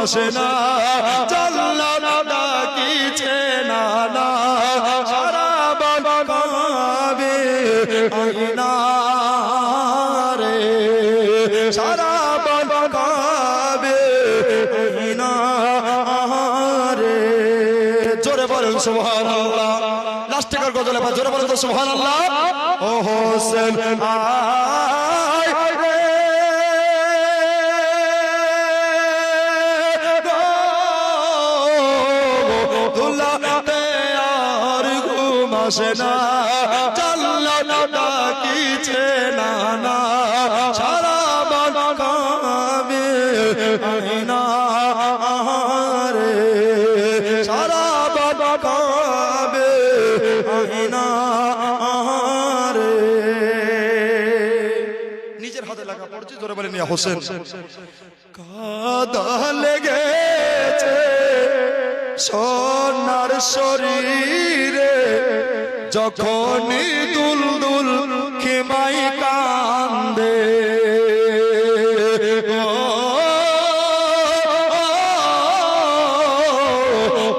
আসে না জান্নাত ডাকিছে না না সারা বন কাবে আইনা রে সারা বন কাবে আইনা রে জোরে বলেন সুবহানাল্লাহ লাস্টে কার গজলে জোরে বলেন তো সুবহানাল্লাহ ও হোসেন আয় রে দুলাতে আর ঘুম আসে না জান্নাত ডাকিছে না না সারা বন কাবে আইনা রে সারা বন কাবে আইনা রে নিজের হাতে লাগা পড়ছে জোরে বলেন ইয়া হোসেন কাদা লেগেছে সোনার শরীরে যখনই দুলদুল খেমাই কান্দে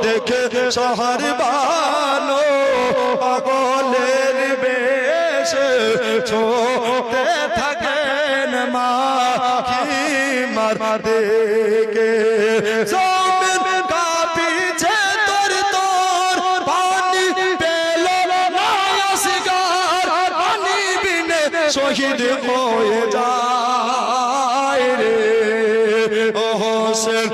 দেখে শহর বানো পাগলের বেশে ছোটে থাকেন মা কি মার দেখে জমিন কাঁপিছে তোর তোর পানি পেল না আসগার পানি বিনে শহীদ হয়ে যায় রে ও হোসেন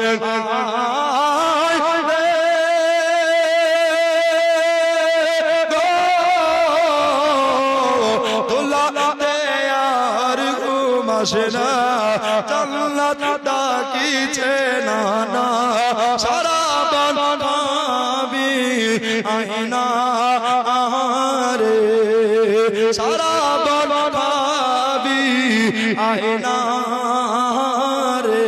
আসে না জান্নাত ডাকিছে না না সারা বন কাবে আইনা রে সারা বন কাবে আইনা রে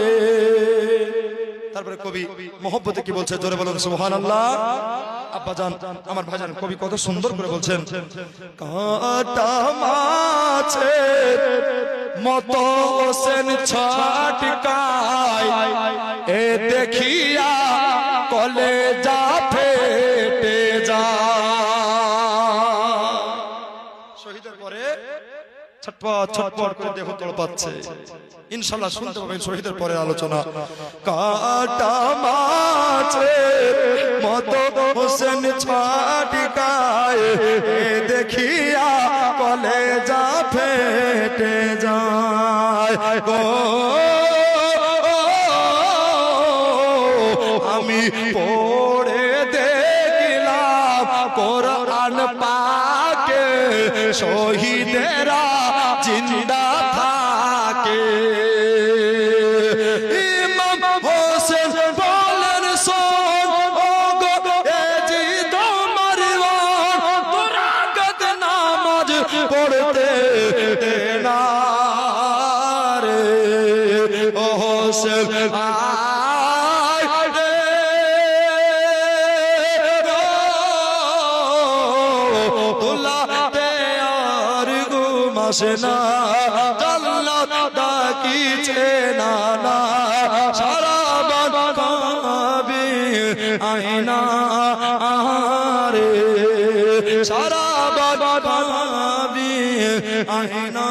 তারপরে কবি মোহব্বতে কি বলছে জোরে বলুন সুবহানাল্লাহ আব্বাজান আমার ভাইজান কবি কত সুন্দর করে বলছেন কাটা মাছের মত হোসেন ছটকায় এ দেখিয়া কলেজা ফেটে যায় শহীদের পরে ছটপট ছটপট করে দেহ তড়পাচ্ছে ইনশাআল্লাহ শুনতে পাবেন শহীদের পরে আলোচনা কাটা মাছের মত হোসেন ছটকায় এ দেখিয়া কলেজা ফেটে যায় গো আমি পড়ে দেখলাম কোরআন পাকে শহীদেরা জিন্দা থাকে ইমাম হোসেন বলেন শোন ও গো এ জি তোমার তোরাগত নামাজ পড়তে না রে ও হোসেন আয় রে দুলাতে আর ঘুম আসে না জান্নাত ডাকিছে না না সারা বন কাবে আইনা রে সারা বন কাবে আইনা